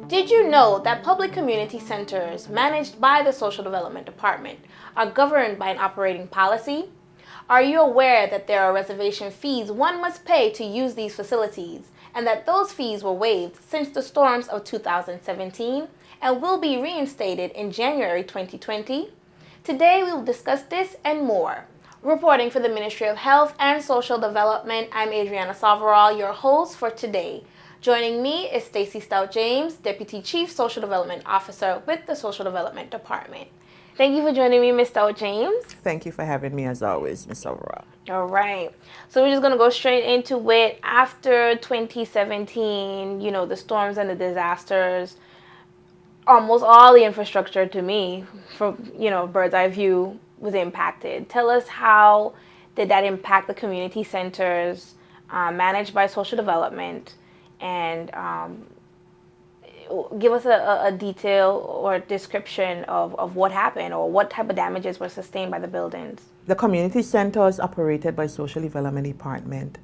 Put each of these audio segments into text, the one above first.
Did you know that public community centers managed by the Social Development Department are governed by an operating policy? Are you aware that there are reservation fees one must pay to use these facilities, and that those fees were waived since the storms of 2017 and will be reinstated in January 2020? Today we will discuss this and more. Reporting for the Ministry of Health and Social Development, I'm Adriana Salvaral, your host for today. Joining me is Stacey Stout-James, Deputy Chief Social Development Officer with the Social Development Department. Thank you for joining me, Ms. Stout-James. Thank you for having me as always, Ms. Overall. All right. So we're just going to go straight into it. After 2017, the storms and the disasters, almost all the infrastructure to me, from, bird's eye view, was impacted. Tell us, how did that impact the community centers managed by Social Development? And give us a detail or description of what happened or what type of damages were sustained by the buildings. The community centers operated by Social Development Department,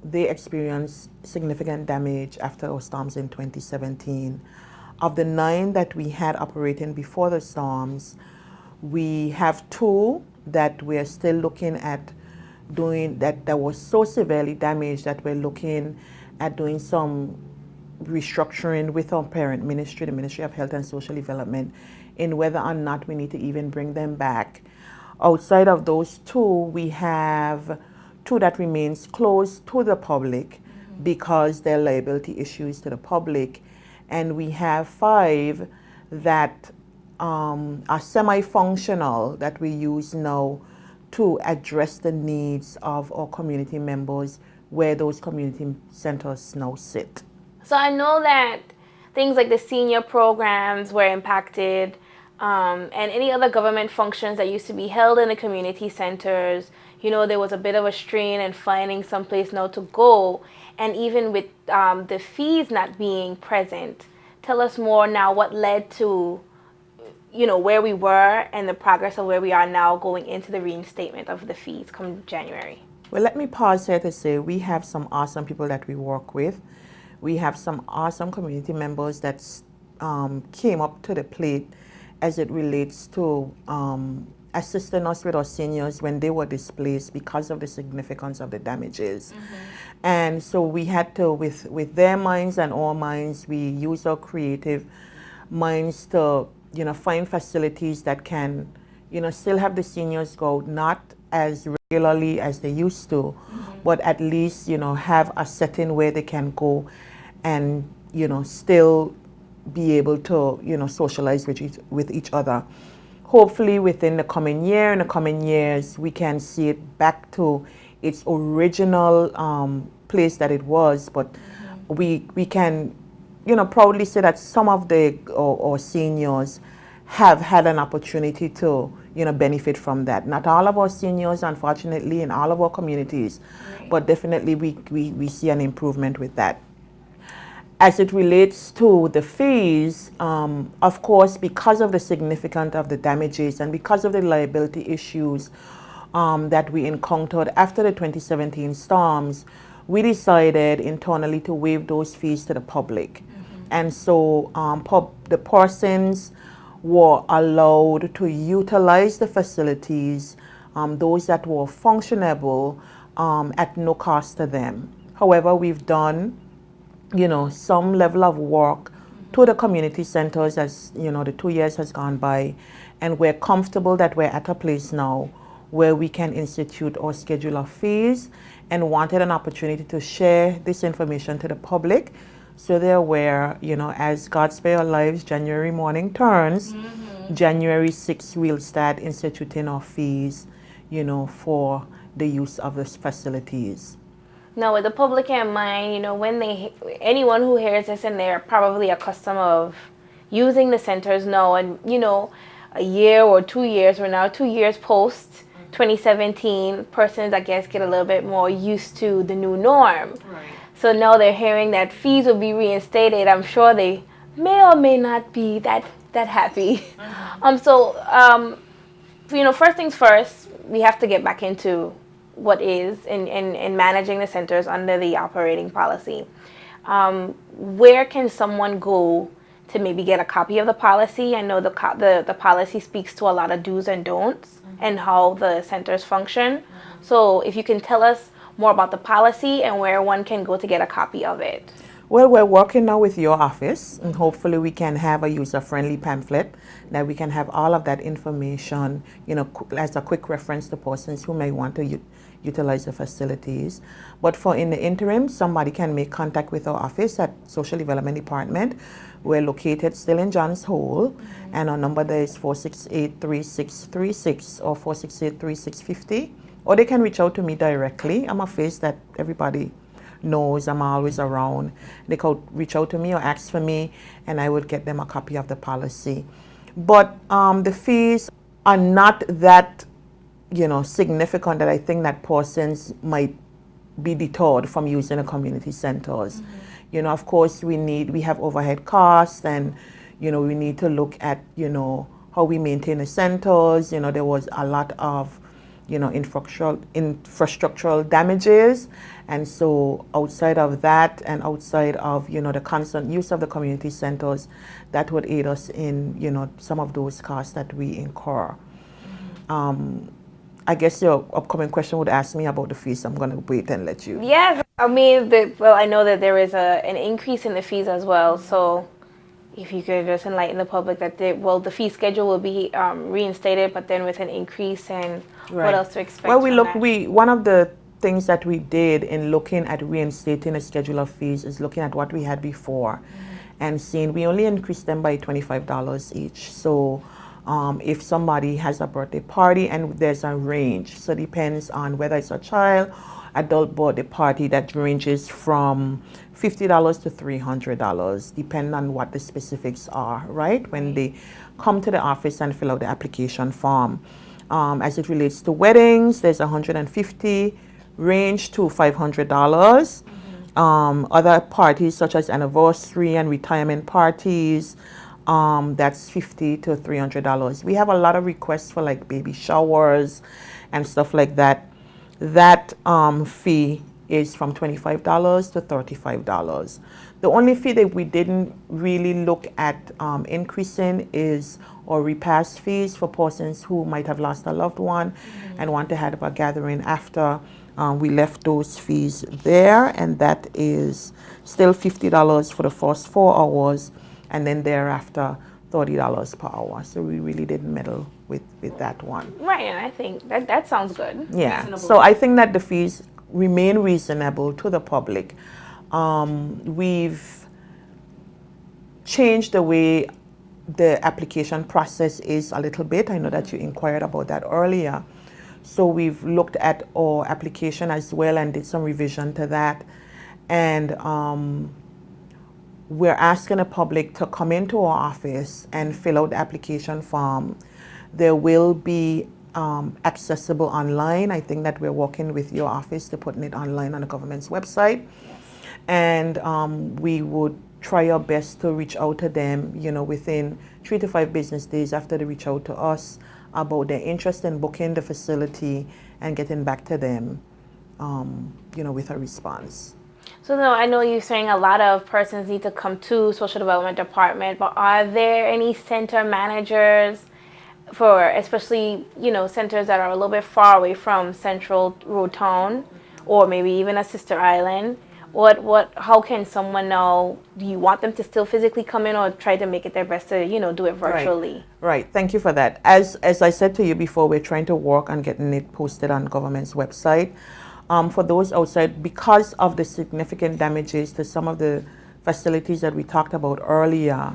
they experienced significant damage after our storms in 2017. Of the 9 that we had operating before the storms, we have 2 that we are still looking at doing, that was so severely damaged that we're looking at doing some restructuring with our parent ministry, the Ministry of Health and Social Development, in whether or not we need to even bring them back. Outside of those 2, we have 2 that remains closed to the public because they're liability issues to the public, and we have 5 that are semi-functional that we use now to address the needs of our community members where those community centers now sit. So I know that things like the senior programs were impacted, and any other government functions that used to be held in the community centers, there was a bit of a strain in finding someplace now to go, and even with the fees not being present. Tell us more now what led to where we were and the progress of where we are now going into the reinstatement of the fees come January. Well, let me pause here to say we have some awesome people that we work with. We have some awesome community members that came up to the plate as it relates to assisting us with our seniors when they were displaced because of the significance of the damages. And so we had to, with their minds and our minds, we use our creative minds to find facilities that can, still have the seniors go, not as regularly as they used to, but at least, have a setting where they can go and, still be able to, socialize with each other. Hopefully within the coming year and the coming years, we can see it back to its original place that it was, but we can proudly say that some of our seniors have had an opportunity to, benefit from that. Not all of our seniors, unfortunately, in all of our communities, but definitely we see an improvement with that. As it relates to the fees, of course, because of the significance of the damages and because of the liability issues that we encountered after the 2017 storms, we decided internally to waive those fees to the public. And so the persons were allowed to utilize the facilities, those that were functionable, at no cost to them. However, we've done, some level of work to the community centers as, the 2 years has gone by, and we're comfortable that we're at a place now where we can institute our schedule of fees, and wanted an opportunity to share this information to the public so they're aware, as God spare our lives, January morning turns, January 6th we'll start instituting our fees, for the use of the facilities. Now, with the public in mind, when anyone who hears this and they're probably accustomed of using the centers now, and a year or 2 years, we're now 2 years post 2017, persons, I guess, get a little bit more used to the new norm. Right. So now they're hearing that fees will be reinstated. I'm sure they may or may not be that happy. First things first, we have to get back into what is in managing the centers under the operating policy. Where can someone go to maybe get a copy of the policy? I know the policy speaks to a lot of do's and don'ts and how the centers function. So if you can tell us more about the policy and where one can go to get a copy of it. Well, we're working now with your office, and hopefully we can have a user-friendly pamphlet that we can have all of that information, as a quick reference to persons who may want to utilize the facilities. But for in the interim, somebody can make contact with our office at Social Development Department. We're located still in Johns Hole, and our number there is 468-3636 or 468-3650. Or they can reach out to me directly. I'm a face that everybody knows. I'm always around. They could reach out to me or ask for me, and I would get them a copy of the policy. But the fees are not that, significant that I think that persons might be deterred from using the community centers. Of course, we have overhead costs, and we need to look at how we maintain the centers. There was a lot of infrastructural damages, and so outside of that and outside of the constant use of the community centers, that would aid us in some of those costs that we incur. I guess your upcoming question would ask me about the fees. I'm going to wait and let you. Yes, I mean, I know that there is an increase in the fees as well. So if you could just enlighten the public that the fee schedule will be reinstated, but then with an increase, and what else to expect? Well, one of the things that we did in looking at reinstating a schedule of fees is looking at what we had before, and seeing we only increased them by $25 each. So if somebody has a birthday party, and there's a range, so it depends on whether it's a child, adult birthday party, that ranges from $50 to $300, depending on what the specifics are, right? When they come to the office and fill out the application form. As it relates to weddings, there's $150 range to $500. Other parties such as anniversary and retirement parties, that's $50 to $300. We have a lot of requests for like baby showers and stuff like that. That fee is from $25 to $35. The only fee that we didn't really look at increasing is our repast fees for persons who might have lost a loved one and want to have a gathering after. We left those fees there, and that is still $50 for the first 4 hours, and then thereafter $30 per hour. So we really didn't meddle with that one. Right, and I think that sounds good. Yeah. Reasonable. So I think that the fees remain reasonable to the public. We've changed the way the application process is a little bit. I know that you inquired about that earlier. So we've looked at our application as well and did some revision to that. And we're asking the public to come into our office and fill out the application form. There will be accessible online. I think that we're working with your office to putting it online on the government's website. Yes. And we would try our best to reach out to them, within 3 to 5 business days after they reach out to us about their interest in booking the facility and getting back to them, with a response. So now I know you're saying a lot of persons need to come to Social Development Department, but are there any center managers for especially, centers that are a little bit far away from Central Road Town or maybe even a sister island? How can someone know? Do you want them to still physically come in, or try to make it their best to, do it virtually? Right. Thank you for that. As I said to you before, we're trying to work on getting it posted on government's website. For those outside, because of the significant damages to some of the facilities that we talked about earlier,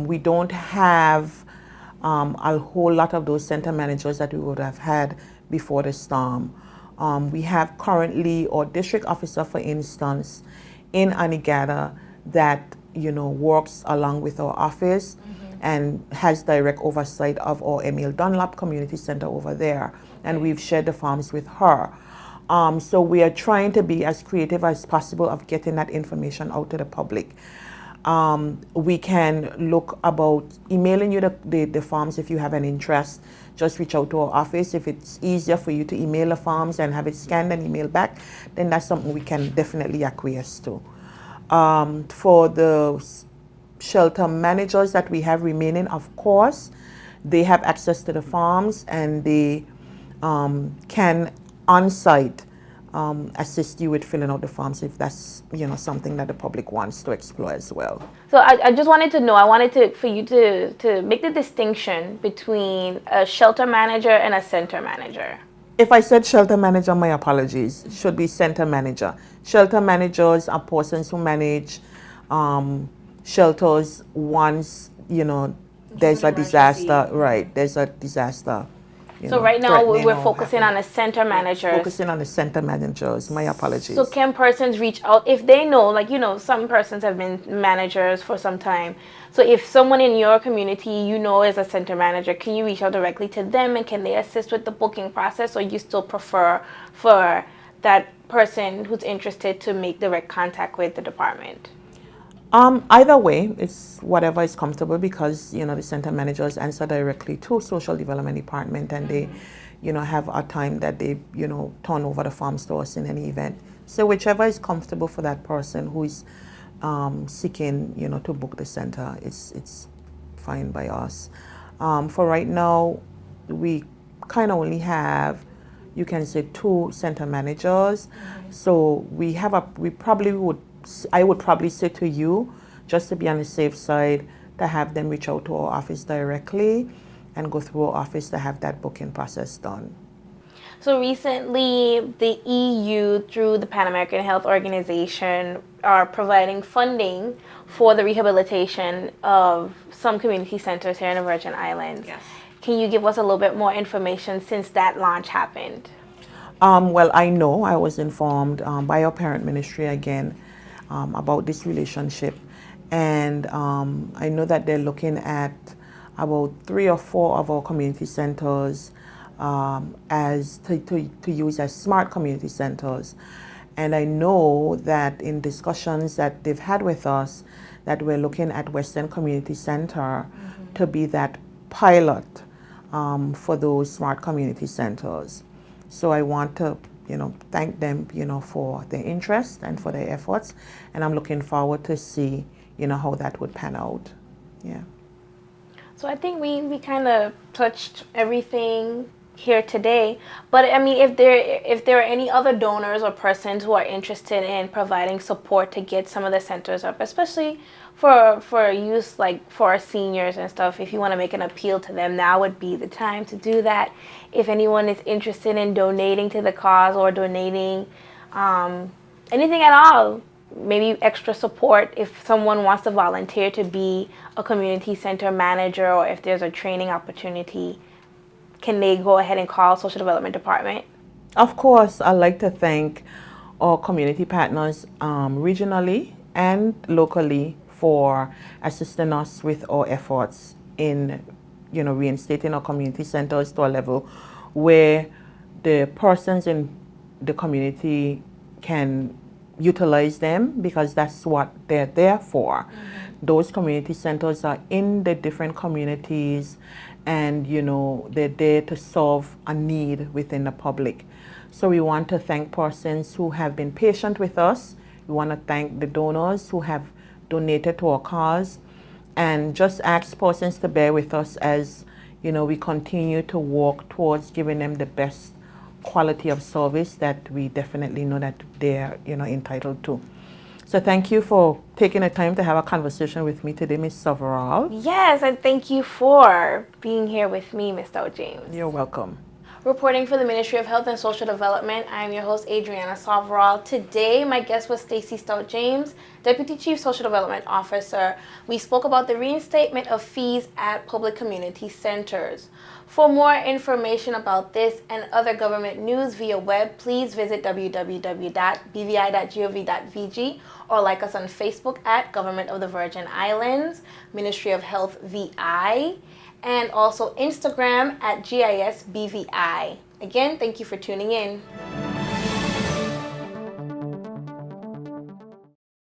we don't have a whole lot of those center managers that we would have had before the storm. We have currently our district officer, for instance, in Anegada that works along with our office and has direct oversight of our Emil Dunlap Community Center over there, and we've shared the forms with her. So we are trying to be as creative as possible of getting that information out to the public. We can look about emailing you the forms if you have an interest. Just reach out to our office. If it's easier for you to email the forms and have it scanned and email back, then that's something we can definitely acquiesce to. For the shelter managers that we have remaining, of course, they have access to the forms and they can on-site assist you with filling out the forms if that's something that the public wants to explore as well. So I just wanted to know, I wanted for you to make the distinction between a shelter manager and a center manager. If I said shelter manager, my apologies. It should be center manager. Shelter managers are persons who manage shelters once, there's a disaster, right, there's a disaster. So right now we're focusing on the center managers. Focusing on the center managers. My apologies. So can persons reach out if they know, some persons have been managers for some time. So if someone in your community is a center manager, can you reach out directly to them and can they assist with the booking process, or you still prefer for that person who's interested to make direct contact with the department? Either way, it's whatever is comfortable because, the center managers answer directly to social development department and they, have a time that they, turn over the forms to us in any event. So whichever is comfortable for that person who is seeking, to book the center, it's fine by us. For right now, we kind of only have, you can say, 2 center managers. So I would probably say to you, just to be on the safe side, to have them reach out to our office directly and go through our office to have that booking process done. So recently, the EU, through the Pan American Health Organization, are providing funding for the rehabilitation of some community centers here in the Virgin Islands. Yes. Can you give us a little bit more information since that launch happened? Well, I know I was informed by our parent ministry again about this relationship, and I know that they're looking at about 3 or 4 of our community centers as to use as smart community centers. And I know that in discussions that they've had with us, that we're looking at Western Community Center to be that pilot for those smart community centers. So I want to thank them, for their interest and for their efforts. And I'm looking forward to see, how that would pan out. Yeah. So I think we kind of touched everything here today. But I mean, if there are any other donors or persons who are interested in providing support to get some of the centers up, especially for use like for our seniors and stuff, if you want to make an appeal to them, now would be the time to do that. If anyone is interested in donating to the cause or donating anything at all, maybe extra support, if someone wants to volunteer to be a community center manager, or if there's a training opportunity, can they go ahead and call Social Development Department? Of course, I'd like to thank our community partners regionally and locally for assisting us with our efforts in, reinstating our community centers to a level where the persons in the community can utilize them, because that's what they're there for. Those community centers are in the different communities and they're there to solve a need within the public. So we want to thank persons who have been patient with us. We want to thank the donors who have donated to our cause, and just ask persons to bear with us as we continue to work towards giving them the best quality of service that we definitely know that they're entitled to. So thank you for taking the time to have a conversation with me today, Ms. Soveral. Yes, and thank you for being here with me, Ms. Stout James. You're welcome. Reporting for the Ministry of Health and Social Development, I am your host, Adriana Soveral. Today, my guest was Stacey Stout James, Deputy Chief Social Development Officer. We spoke about the reinstatement of fees at public community centers. For more information about this and other government news via web, please visit www.bvi.gov.vg or like us on Facebook at Government of the Virgin Islands, Ministry of Health VI, and also Instagram at GISBVI. Again, thank you for tuning in.